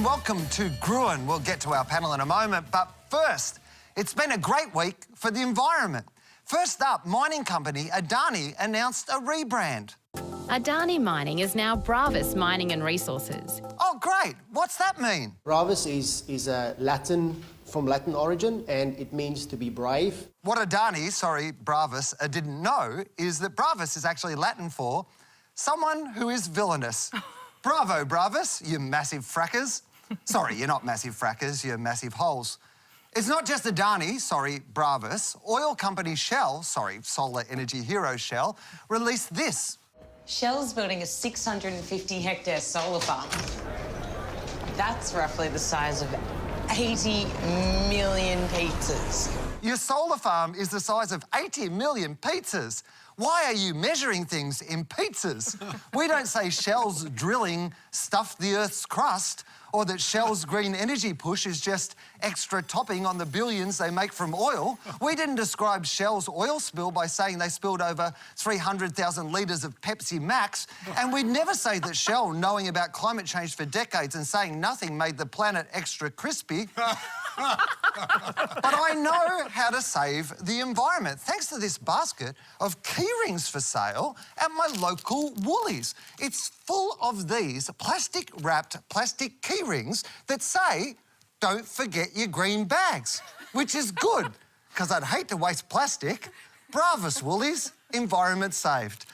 and welcome to Gruen. We'll get to our panel in a moment, but first, it's been a great week for the environment. First up, mining company Adani announced a rebrand. Adani Mining is now Bravus Mining and Resources. Oh, great. What's that mean? Bravus is a from Latin origin, and it means to be brave. What Adani, Bravus, didn't know is that Bravus is actually Latin for someone who is villainous. Bravo, Bravus, you massive frackers. Sorry, you're not massive frackers, you're massive holes. It's not just Adani, Bravus. Oil company Shell, solar energy hero Shell, released this. Shell's building a 650-hectare solar farm. That's roughly the size of 80 million pizzas. Your solar farm is the size of 80 million pizzas. Why are you measuring things in pizzas? We don't say Shell's drilling stuffed the Earth's crust, or that Shell's green energy push is just extra topping on the billions they make from oil. We didn't describe Shell's oil spill by saying they spilled over 300,000 litres of Pepsi Max, and we'd never say that Shell, knowing about climate change for decades and saying nothing made the planet extra crispy. But I know how to save the environment, thanks to this basket of keyrings for sale at my local Woolies. It's full of these plastic-wrapped plastic keyrings that say, "Don't forget your green bags," which is good, because I'd hate to waste plastic. Bravus, Woolies, environment saved.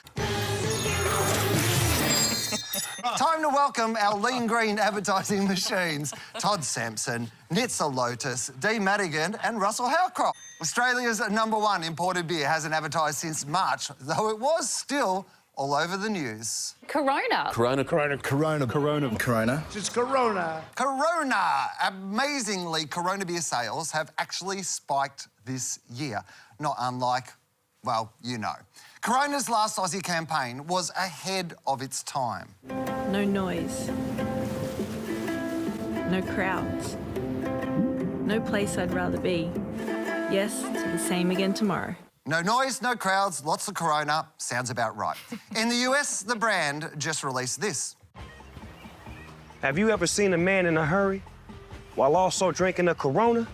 Time to welcome our lean green advertising machines, Todd Sampson, Nitsa Lotus, Dee Madigan and Russell Howcroft. Australia's #1 imported beer hasn't advertised since March, though it was still all over the news. Corona. Corona. It's Corona. Corona! Amazingly, Corona beer sales have actually spiked this year, not unlike, well, you know. Corona's last Aussie campaign was ahead of its time. No noise. No crowds. No place I'd rather be. Yes to the same again tomorrow. No noise, no crowds, lots of Corona. Sounds about right. In the US, the brand just released this. Have you ever seen a man in a hurry while also drinking a Corona?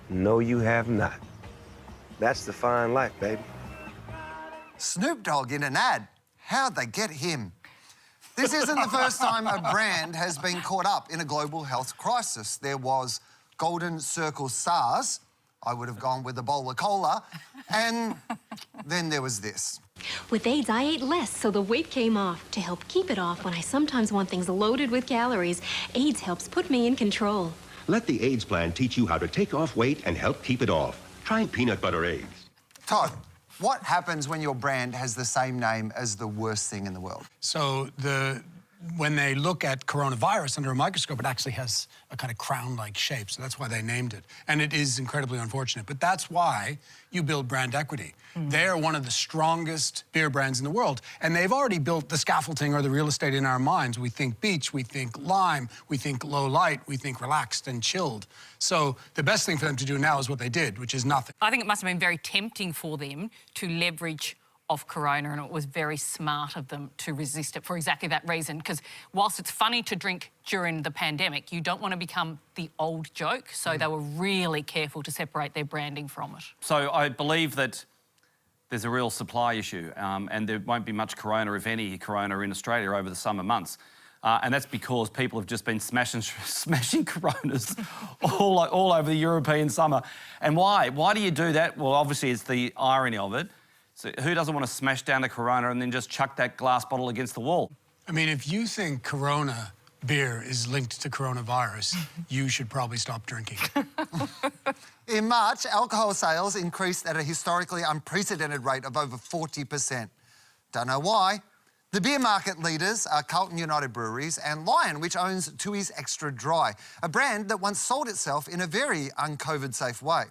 No, you have not. That's the fine life, baby. Snoop Dogg in an ad. How'd they get him? This isn't the first time a brand has been caught up in a global health crisis. There was Golden Circle SARS. I would have gone with Ebola Cola. And then there was this. With AIDS, I ate less, so the weight came off. To help keep it off when I sometimes want things loaded with calories, AIDS helps put me in control. Let the AIDS plan teach you how to take off weight and help keep it off. Try peanut butter AIDS. Todd, what happens when your brand has the same name as the worst thing in the world? So when they look at coronavirus under a microscope, it actually has a kind of crown-like shape, so that's why they named it. And it is incredibly unfortunate, but that's why you build brand equity. They're one of the strongest beer brands in the world, and they've already built the scaffolding or the real estate in our minds. We think beach, we think lime, we think low light, we think relaxed and chilled. So the best thing for them to do now is what they did, which is nothing. I think it must have been very tempting for them to leverage off Corona, and it was very smart of them to resist it for exactly that reason, because whilst it's funny to drink during the pandemic, you don't want to become the old joke, so they were really careful to separate their branding from it. So I believe that there's a real supply issue, and there won't be much Corona, if any Corona, in Australia over the summer months. And that's because people have just been smashing Coronas all over the European summer. And why? Why do you do that? Well, obviously it's the irony of it. So who doesn't want to smash down the Corona and then just chuck that glass bottle against the wall? I mean, if you think Corona beer is linked to coronavirus, you should probably stop drinking. In March, alcohol sales increased at a historically unprecedented rate of over 40%. Don't know why. The beer market leaders are Carlton United Breweries and Lion, which owns Tooheys Extra Dry, a brand that once sold itself in a very un-COVID-safe way.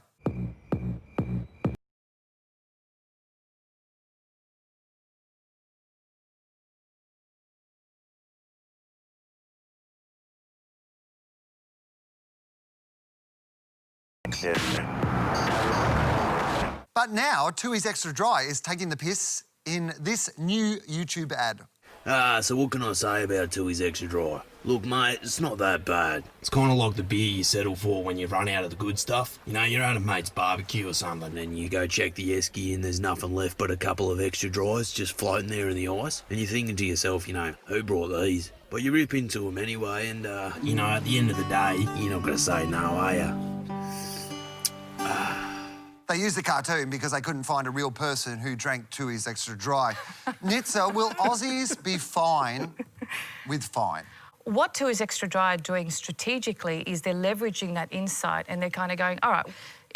But now, Tooheys Extra Dry is taking the piss in this new YouTube ad. So what can I say about Tooheys Extra Dry? Look, mate, it's not that bad. It's kind of like the beer you settle for when you run out of the good stuff. You know, you're at a mate's barbecue or something and you go check the esky and there's nothing left but a couple of extra dries just floating there in the ice. And you're thinking to yourself, you know, who brought these? But you rip into them anyway and, you know, at the end of the day, you're not going to say no, are you? They used the cartoon because they couldn't find a real person who drank Tooheys Extra Dry. Nitza, will Aussies be fine with fine? What Tooheys Extra Dry are doing strategically is they're leveraging that insight and they're kind of going, all right,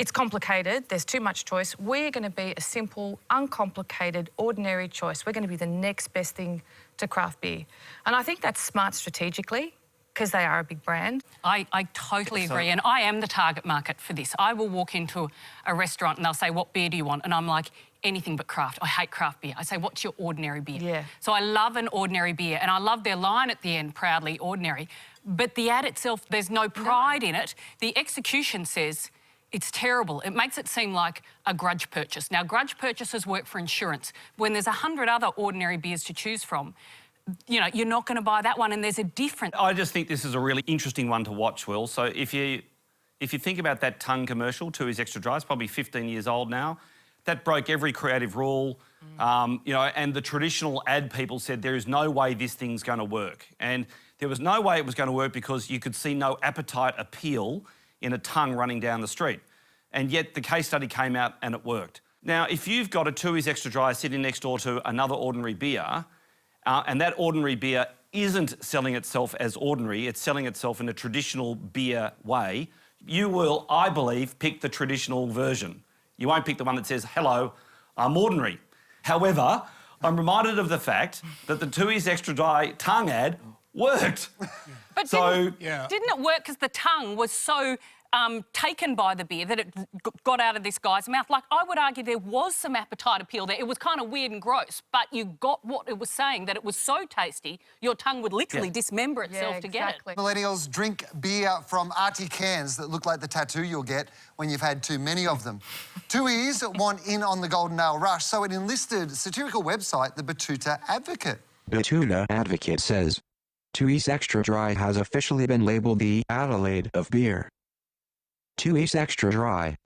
it's complicated, there's too much choice. We're going to be a simple, uncomplicated, ordinary choice. We're going to be the next best thing to craft beer. And I think that's smart strategically, because they are a big brand. I totally agree, and I am the target market for this. I will walk into a restaurant and they'll say, what beer do you want? And I'm like, anything but craft. I hate craft beer. I say, what's your ordinary beer? Yeah. So I love an ordinary beer, and I love their line at the end, proudly ordinary. But the ad itself, there's no pride in it. The execution says it's terrible. It makes it seem like a grudge purchase. Now, grudge purchases work for insurance. When there's 100 other ordinary beers to choose from, you know, you're not going to buy that one, and there's a difference. I just think this is a really interesting one to watch, Will. So if you think about that tongue commercial, Tooheys Extra Dry, it's probably 15 years old now. That broke every creative rule, you know, and the traditional ad people said there is no way this thing's going to work. And there was no way it was going to work because you could see no appetite appeal in a tongue running down the street. And yet the case study came out and it worked. Now, if you've got a Tooheys Extra Dry sitting next door to another ordinary beer, and that ordinary beer isn't selling itself as ordinary, it's selling itself in a traditional beer way, you will, I believe, pick the traditional version. You won't pick the one that says, hello, I'm ordinary. However, I'm reminded of the fact that the Tooheys Extra Dry tongue ad worked. But didn't it work because the tongue was so taken by the beer that it got out of this guy's mouth? Like, I would argue there was some appetite appeal there. It was kind of weird and gross, but you got what it was saying, that it was so tasty, your tongue would literally dismember itself to get it. Millennials drink beer from arty cans that look like the tattoo you'll get when you've had too many of them. Tooheys want in on the golden ale rush, so it enlisted satirical website The Batuta Advocate. Batuta Advocate says, Tooheys Extra Dry has officially been labeled the Adelaide of beer. Tooheys Extra Dry.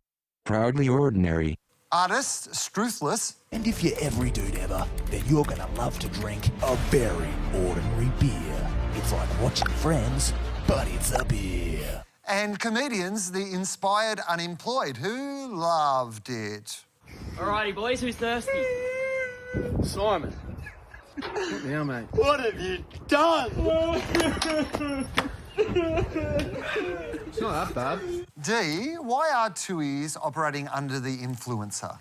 Proudly ordinary. Artist, Struthless. And if you're every dude ever, then you're gonna love to drink a very ordinary beer. It's like watching Friends, but it's a beer. And comedians, the inspired unemployed, who loved it. Alrighty, boys, who's thirsty? Simon. Now, mate. What have you done? It's not that bad. Dee, why are Tooheys operating under the influencer?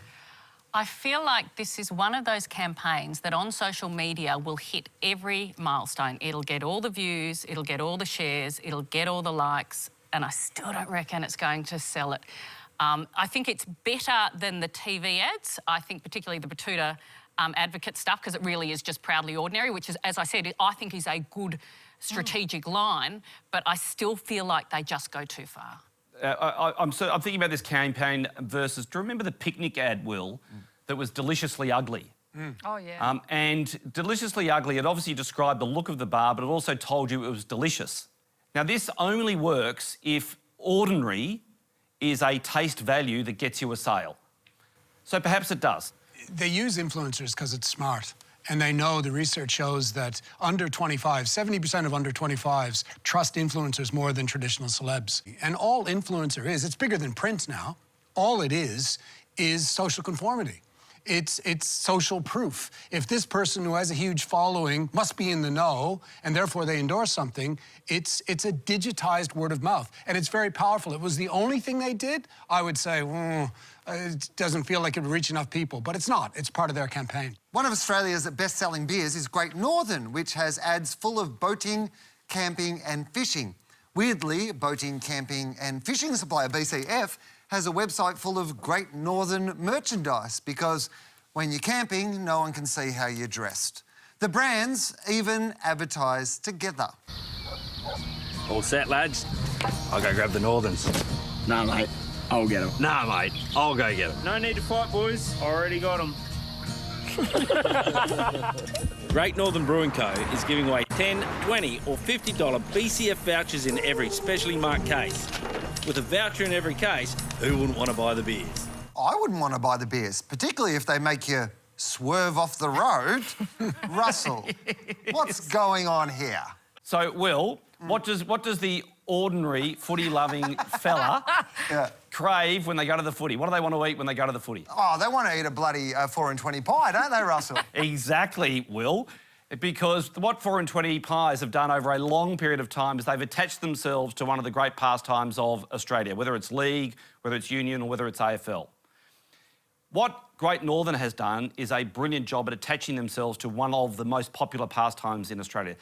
I feel like this is one of those campaigns that on social media will hit every milestone. It'll get all the views, it'll get all the shares, it'll get all the likes, and I still don't reckon it's going to sell it. I think it's better than the TV ads. I think particularly the Batuta Advocate stuff, because it really is just proudly ordinary, which is, as I said, I think is a good strategic line, but I still feel like they just go too far. I'm thinking about this campaign versus, do you remember the picnic ad, Will, that was deliciously ugly? Oh, yeah. And deliciously ugly, it obviously described the look of the bar, but it also told you it was delicious. Now, this only works if ordinary is a taste value that gets you a sale. So perhaps it does. They use influencers because it's smart. And they know, the research shows that under 25, 70% of under 25s trust influencers more than traditional celebs. And all influencer is, it's bigger than print now. All it is social conformity. It's social proof. If this person who has a huge following must be in the know, and therefore they endorse something, it's a digitized word of mouth. And it's very powerful. It was the only thing they did, I would say, it doesn't feel like it would reach enough people, but it's not. It's part of their campaign. One of Australia's best-selling beers is Great Northern, which has ads full of boating, camping and fishing. Weirdly, boating, camping and fishing supplier BCF has a website full of Great Northern merchandise because when you're camping, no one can see how you're dressed. The brands even advertise together. All set, lads? I'll go grab the Northerns. Nah, mate. I'll get them. Nah, mate. I'll go get them. No need to fight, boys. Already got them. Great Northern Brewing Co. is giving away $10, $20 or $50 BCF vouchers in every specially marked case. With a voucher in every case, who wouldn't want to buy the beers? I wouldn't want to buy the beers, particularly if they make you swerve off the road. Russell, what's going on here? So, Will, what does the ordinary footy-loving fella crave when they go to the footy? What do they want to eat when they go to the footy? Oh, they want to eat a bloody 4 and 20 pie, don't they, Russell? Exactly, Will. Because what 4 and 20 pies have done over a long period of time is they've attached themselves to one of the great pastimes of Australia, whether it's league, whether it's union or whether it's AFL. What Great Northern has done is a brilliant job at attaching themselves to one of the most popular pastimes in Australia.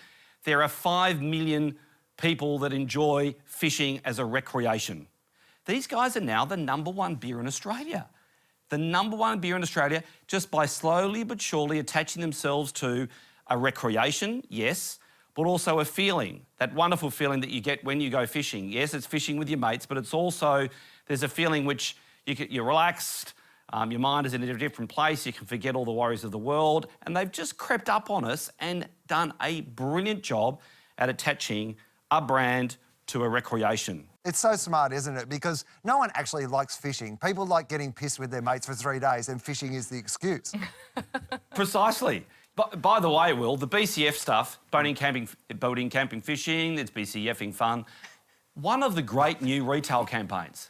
There are 5 million people that enjoy fishing as a recreation. These guys are now the #1 beer in Australia. The #1 beer in Australia, just by slowly but surely attaching themselves to a recreation, yes, but also a feeling, that wonderful feeling that you get when you go fishing. Yes, it's fishing with your mates, but it's also, there's a feeling which you're relaxed, your mind is in a different place, you can forget all the worries of the world, and they've just crept up on us and done a brilliant job at attaching a brand to a recreation. It's so smart, isn't it? Because no one actually likes fishing. People like getting pissed with their mates for 3 days and fishing is the excuse. Precisely. But by the way, Will, the BCF stuff, boating, camping, fishing, it's BCFing fun, one of the great new retail campaigns.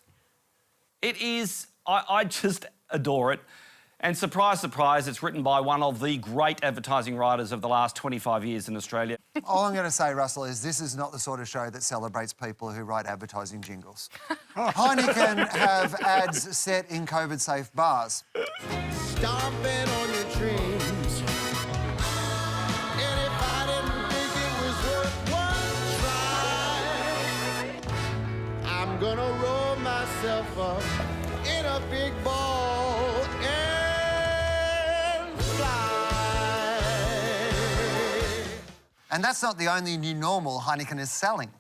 It is, I just adore it. And surprise, surprise, it's written by one of the great advertising writers of the last 25 years in Australia. All I'm going to say, Russell, is this is not the sort of show that celebrates people who write advertising jingles. Heineken have ads set in COVID-safe bars. Stomping on your dreams. And if I didn't think it was worth one try, I'm gonna roll myself up in a big ball and fly. And that's not the only new normal Heineken is selling.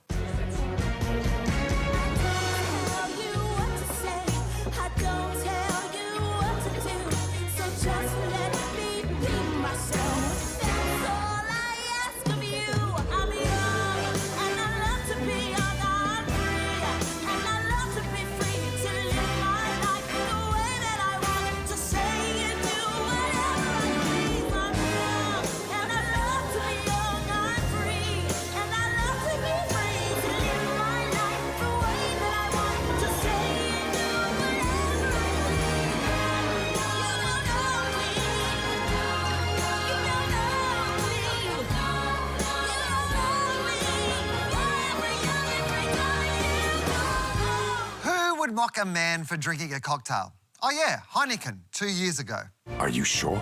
Would mock a man for drinking a cocktail? Oh yeah, Heineken, 2 years ago. Are you sure?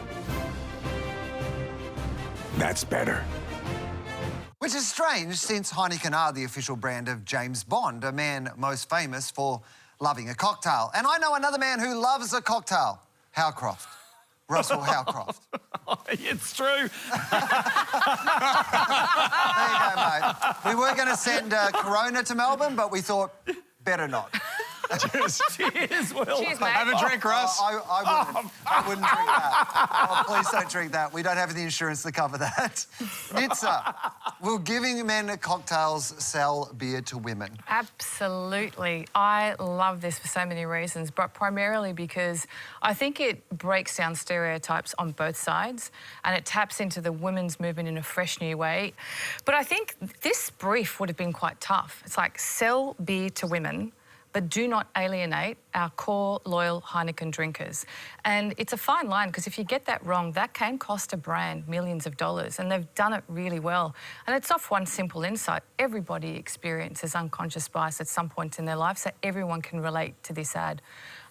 That's better. Which is strange, since Heineken are the official brand of James Bond, a man most famous for loving a cocktail. And I know another man who loves a cocktail, Howcroft. Russell Howcroft. It's true. There you go, mate. We were going to send Corona to Melbourne, but we thought, better not. Cheers, Will. Cheers, mate. Have a drink, Russ. I wouldn't drink that. Oh, please don't drink that. We don't have the insurance to cover that. Nitsa, will giving men cocktails sell beer to women? Absolutely. I love this for so many reasons, but primarily because I think it breaks down stereotypes on both sides and it taps into the women's movement in a fresh new way. But I think this brief would have been quite tough. It's like, sell beer to women, but do not alienate our core, loyal Heineken drinkers. And it's a fine line, because if you get that wrong, that can cost a brand millions of dollars, and they've done it really well. And it's off one simple insight. Everybody experiences unconscious bias at some point in their life, so everyone can relate to this ad.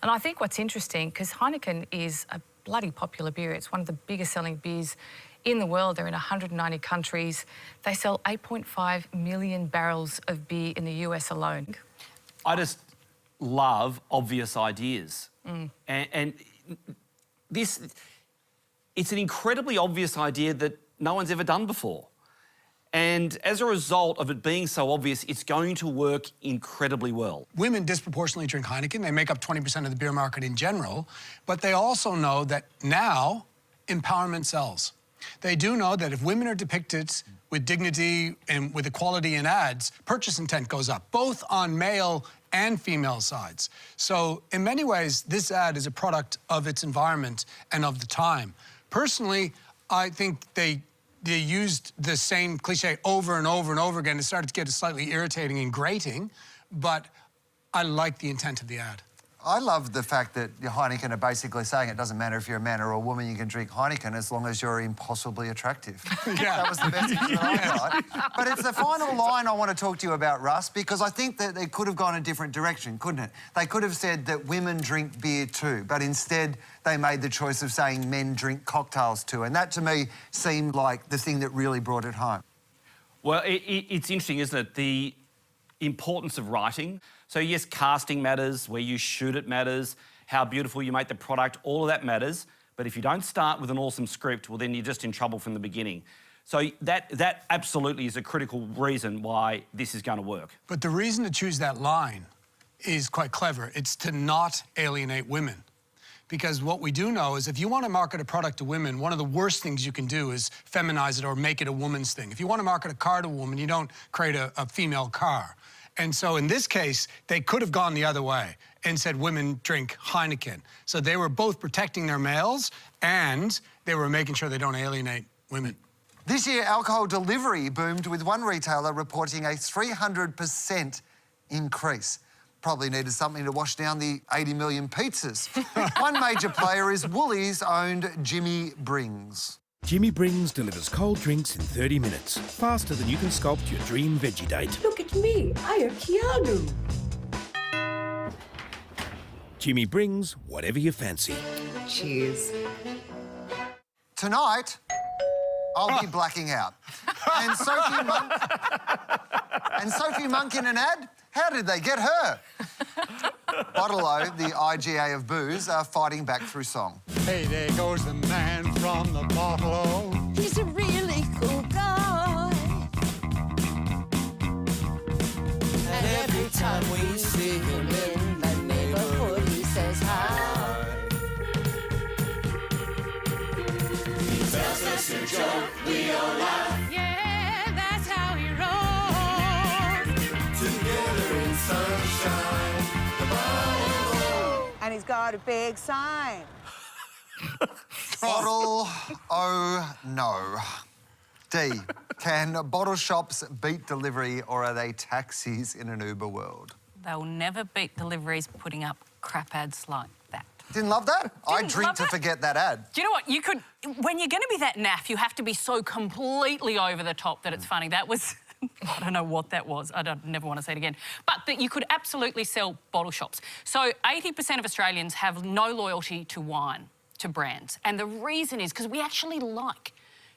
And I think what's interesting, because Heineken is a bloody popular beer, it's one of the biggest selling beers in the world. They're in 190 countries. They sell 8.5 million barrels of beer in the US alone. I just love obvious ideas. And this, it's an incredibly obvious idea that no one's ever done before. And as a result of it being so obvious, it's going to work incredibly well. Women disproportionately drink Heineken. They make up 20% of the beer market in general, but they also know that now empowerment sells. They do know that if women are depicted with dignity and with equality in ads, purchase intent goes up, both on male and female sides. So in many ways, this ad is a product of its environment and of the time. Personally, I think they used the same cliche over and over and over again. It started to get slightly irritating and grating, but I like the intent of the ad. I love the fact that Heineken are basically saying it doesn't matter if you're a man or a woman, you can drink Heineken as long as you're impossibly attractive. Yeah. That was the message that I got. But it's the final line I want to talk to you about, Russ, because I think that they could have gone a different direction, couldn't it? They could have said that women drink beer too, but instead they made the choice of saying men drink cocktails too. And that, to me, seemed like the thing that really brought it home. Well, it's interesting, isn't it? The importance of writing. So yes, casting matters, where you shoot it matters, how beautiful you make the product, all of that matters. But if you don't start with an awesome script, well, then you're just in trouble from the beginning. So that absolutely is a critical reason why this is going to work. But the reason to choose that line is quite clever. It's to not alienate women. Because what we do know is if you want to market a product to women, one of the worst things you can do is feminize it or make it a woman's thing. If you want to market a car to a woman, you don't create a female car. And so in this case, they could have gone the other way and said women drink Heineken. So they were both protecting their males and they were making sure they don't alienate women. This year, alcohol delivery boomed, with one retailer reporting a 300% increase. Probably needed something to wash down the 80 million pizzas. One major player is Woolies-owned Jimmy Brings. Jimmy Brings delivers cold drinks in 30 minutes, faster than you can sculpt your dream veggie date. Look at me, I am Keanu. Jimmy Brings whatever you fancy. Cheers. Tonight, I'll be blacking out. And Sophie Monk in an ad? How did they get her? Bottle-O, the IGA of booze, are fighting back through song. Hey, there goes the man from the Bottle-O. He's a really cool guy. And every time we see him in the neighborhood, he says hi. He tells us a joke, we all laugh. Yeah, that's how he rolls. Together in sunshine, the Bottle-O. And he's got a big sign. Bottle-O, no. D, can bottle shops beat delivery, or are they taxis in an Uber world? They'll never beat deliveries putting up crap ads like that. Didn't love that? I Didn't drink love to that? forget that ad. Do you know what? You could, when you're going to be that naff, you have to be so completely over the top that it's funny. That was, I don't know what that was. I never want to say it again. But that you could absolutely sell bottle shops. So 80% of Australians have no loyalty to wine, to brands. And the reason is because we actually like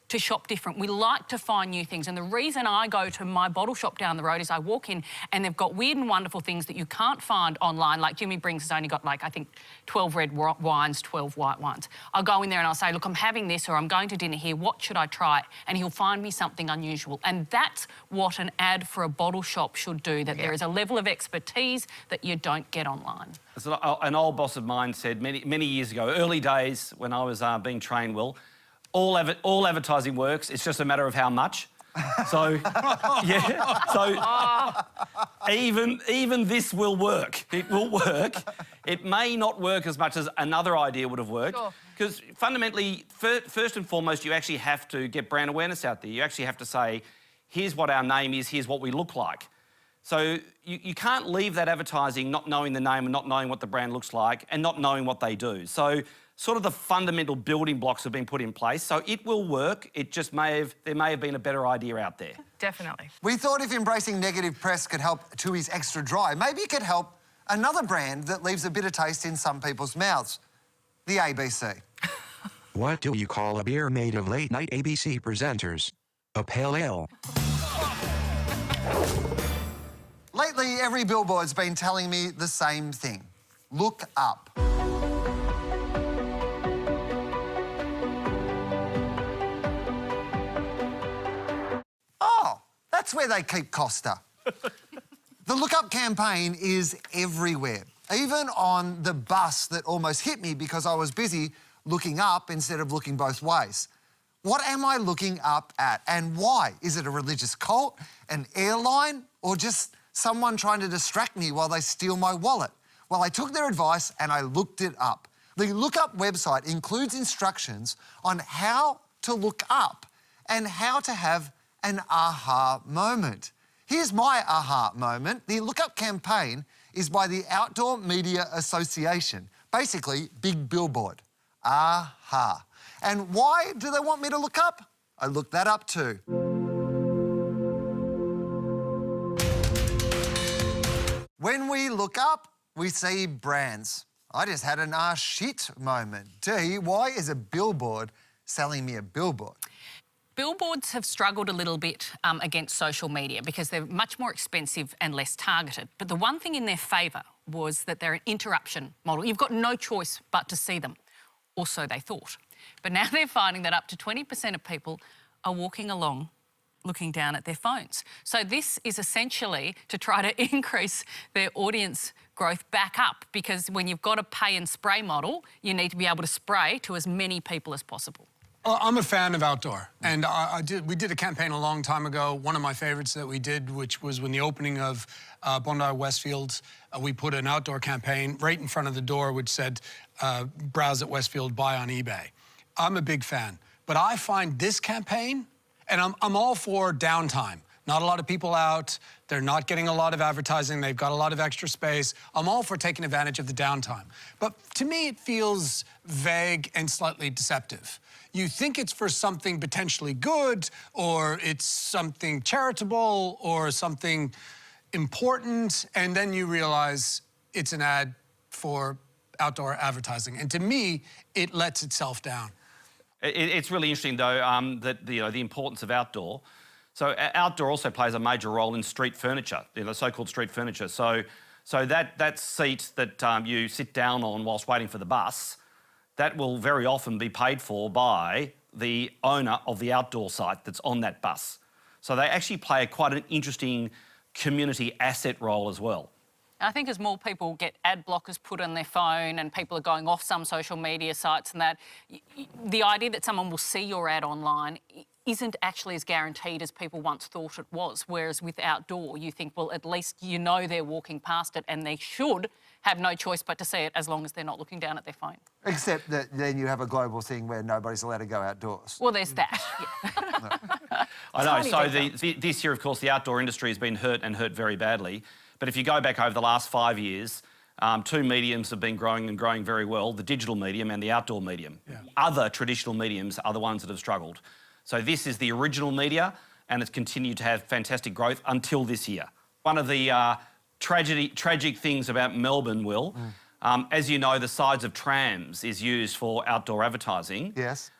to shop different. We like to find new things. And the reason I go to my bottle shop down the road is I walk in and they've got weird and wonderful things that you can't find online. Like Jimmy Brings has only got, like, I think 12 red wines, 12 white wines. I'll go in there and I'll say, look, I'm having this, or I'm going to dinner here. What should I try? And he'll find me something unusual. And that's what an ad for a bottle shop should do, that there is a level of expertise that you don't get online. So an old boss of mine said many years ago, early days when I was being trained, Will, all advertising works. It's just a matter of how much. So, yeah. So even this will work. It will work. It may not work as much as another idea would have worked. Because fundamentally, first and foremost, you actually have to get brand awareness out there. You actually have to say, here's what our name is, here's what we look like. So you can't leave that advertising not knowing the name and not knowing what the brand looks like and not knowing what they do. So sort of the fundamental building blocks have been put in place. So it will work. It just there may have been a better idea out there. Definitely. We thought if embracing negative press could help Tui's Extra Dry, maybe it could help another brand that leaves a bitter taste in some people's mouths, the ABC. What do you call a beer made of late-night ABC presenters? A pale ale. Lately, every billboard's been telling me the same thing. Look up. Oh, that's where they keep Costa. The Look Up campaign is everywhere, even on the bus that almost hit me because I was busy looking up instead of looking both ways. What am I looking up at and why? Is it a religious cult, an airline, or just someone trying to distract me while they steal my wallet? Well, I took their advice and I looked it up. The Look Up website includes instructions on how to look up and how to have an aha moment. Here's my aha moment. The Look Up campaign is by the Outdoor Media Association. Basically, big billboard. Aha. And why do they want me to look up? I looked that up too. When we look up, we see brands. I just had an ah shit moment. Dee, why is a billboard selling me a billboard? Billboards have struggled a little bit against social media because they're much more expensive and less targeted. But the one thing in their favour was that they're an interruption model. You've got no choice but to see them, or so they thought. But now they're finding that up to 20% of people are walking along looking down at their phones. So this is essentially to try to increase their audience growth back up, because when you've got a pay and spray model, you need to be able to spray to as many people as possible. I'm a fan of outdoor, and we did a campaign a long time ago. One of my favourites that we did, which was when the opening of Bondi Westfield, we put an outdoor campaign right in front of the door which said, browse at Westfield, buy on eBay. I'm a big fan, but I find this campaign, and I'm all for downtime. Not a lot of people out, they're not getting a lot of advertising, they've got a lot of extra space. I'm all for taking advantage of the downtime. But to me, it feels vague and slightly deceptive. You think it's for something potentially good, or it's something charitable, or something important, and then you realize it's an ad for outdoor advertising. And to me, it lets itself down. It's really interesting, though, that the importance of outdoor. So outdoor also plays a major role in street furniture, so-called street furniture. So that seat that you sit down on whilst waiting for the bus, that will very often be paid for by the owner of the outdoor site that's on that bus. So they actually play quite an interesting community asset role as well. I think as more people get ad blockers put on their phone and people are going off some social media sites and that, the idea that someone will see your ad online isn't actually as guaranteed as people once thought it was. Whereas with outdoor, you think, well, at least you know they're walking past it and they should have no choice but to see it as long as they're not looking down at their phone. Except that then you have a global thing where nobody's allowed to go outdoors. Well, there's that, yeah. I know, so this year, of course, the outdoor industry has been hurt and hurt very badly. But if you go back over the last 5 years, two mediums have been growing and growing very well, the digital medium and the outdoor medium. Yeah. Other traditional mediums are the ones that have struggled. So this is the original media, and it's continued to have fantastic growth until this year. One of the tragic things about Melbourne, Will, as you know, the sides of trams is used for outdoor advertising. Yes.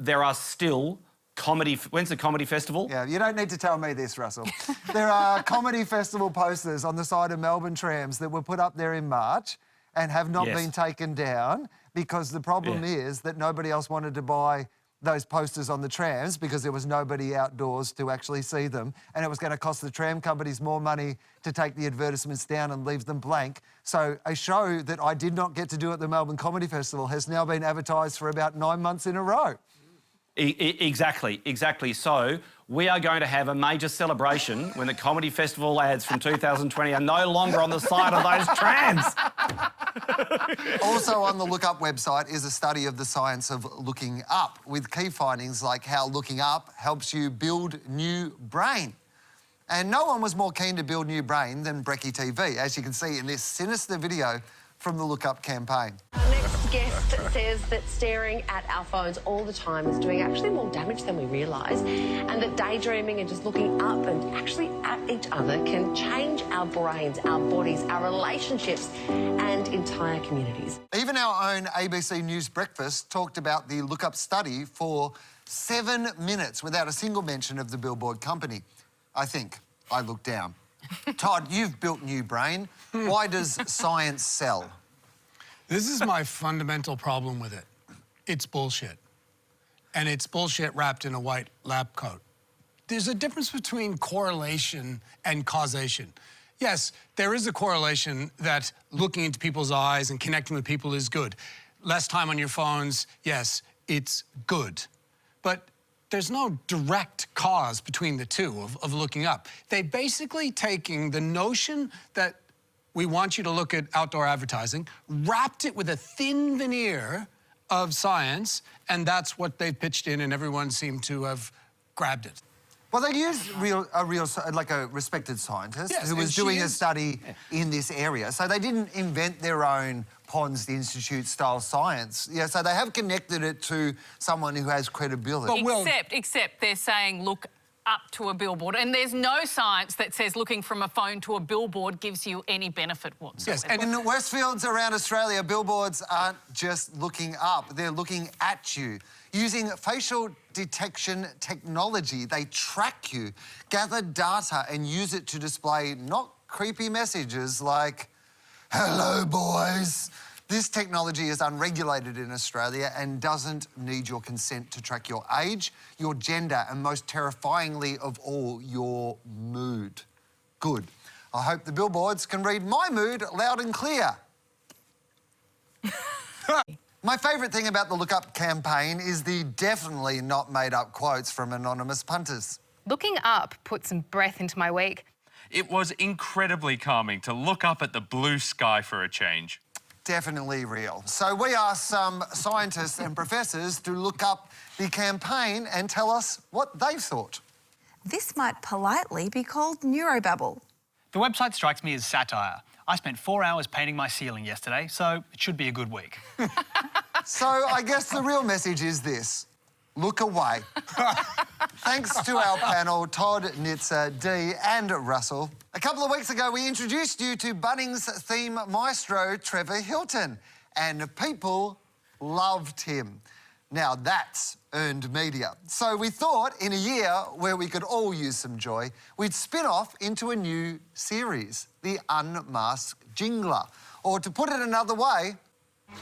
There are still comedy... When's the comedy festival? Yeah, you don't need to tell me this, Russell. There are comedy festival posters on the side of Melbourne trams that were put up there in March and have not been taken down because the problem is that nobody else wanted to buy those posters on the trams because there was nobody outdoors to actually see them, and it was going to cost the tram companies more money to take the advertisements down and leave them blank. So a show that I did not get to do at the Melbourne Comedy Festival has now been advertised for about 9 months in a row. Exactly. So we are going to have a major celebration when the Comedy Festival ads from 2020 are no longer on the side of those trams. Also on the Look Up website is a study of the science of looking up, with key findings like how looking up helps you build new brain. And no one was more keen to build new brain than Brekkie TV, as you can see in this sinister video from the Look Up campaign. Our next guest says that staring at our phones all the time is doing actually more damage than we realise, and that daydreaming and just looking up and actually at each other can change our brains, our bodies, our relationships and entire communities. Even our own ABC News Breakfast talked about the Look Up study for 7 minutes without a single mention of the billboard company. I think I looked down. Todd, you've built new brain. Why does science sell? This is my fundamental problem with it. It's bullshit. And it's bullshit wrapped in a white lab coat. There's a difference between correlation and causation. Yes, there is a correlation that looking into people's eyes and connecting with people is good. Less time on your phones, yes, it's good. but there's no direct cause between the two of looking up. They basically taking the notion that we want you to look at outdoor advertising, wrapped it with a thin veneer of science, and that's what they've pitched in, and everyone seemed to have grabbed it. Well, they used a respected scientist who was doing a study in this area. So they didn't invent their own Pons Institute-style science. Yeah, so they have connected it to someone who has credibility. Except they're saying look up to a billboard, and there's no science that says looking from a phone to a billboard gives you any benefit whatsoever. Yes, and in the Westfields around Australia, billboards aren't just looking up, they're looking at you. Using facial detection technology, they track you, gather data and use it to display not creepy messages like, "Hello, boys." This technology is unregulated in Australia and doesn't need your consent to track your age, your gender, and most terrifyingly of all, your mood. Good. I hope the billboards can read my mood loud and clear. My favourite thing about the Look Up campaign is the definitely not made-up quotes from anonymous punters. Looking up put some breath into my week. It was incredibly calming to look up at the blue sky for a change. Definitely real. So we asked some scientists and professors to look up the campaign and tell us what they thought. This might politely be called neurobabble. The website strikes me as satire. I spent 4 hours painting my ceiling yesterday, so it should be a good week. So I guess the real message is this: look away. Thanks to our panel, Todd, Nitzer, Dee and Russell. A couple of weeks ago, we introduced you to Bunnings theme maestro Trevor Hilton, and people loved him. Now that's earned media. So we thought in a year where we could all use some joy, we'd spin off into a new series, The Unmasked Jingler. Or to put it another way...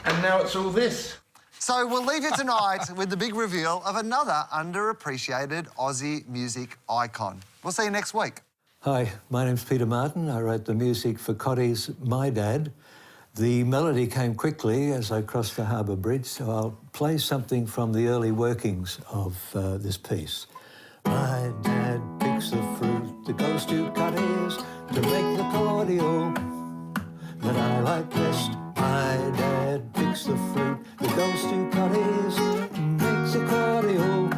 And now it's all this. So we'll leave you tonight with the big reveal of another underappreciated Aussie music icon. We'll see you next week. Hi, my name's Peter Martin. I wrote the music for Cotty's My Dad. The melody came quickly as I crossed the Harbour Bridge, so I'll play something from the early workings of this piece. My dad picks the fruit that goes to Cotty's to make the cordial that I like best. My dad picks the fruit that goes to Cotty's and makes a cordial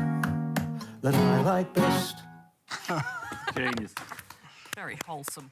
that I like best. Genius. Very wholesome.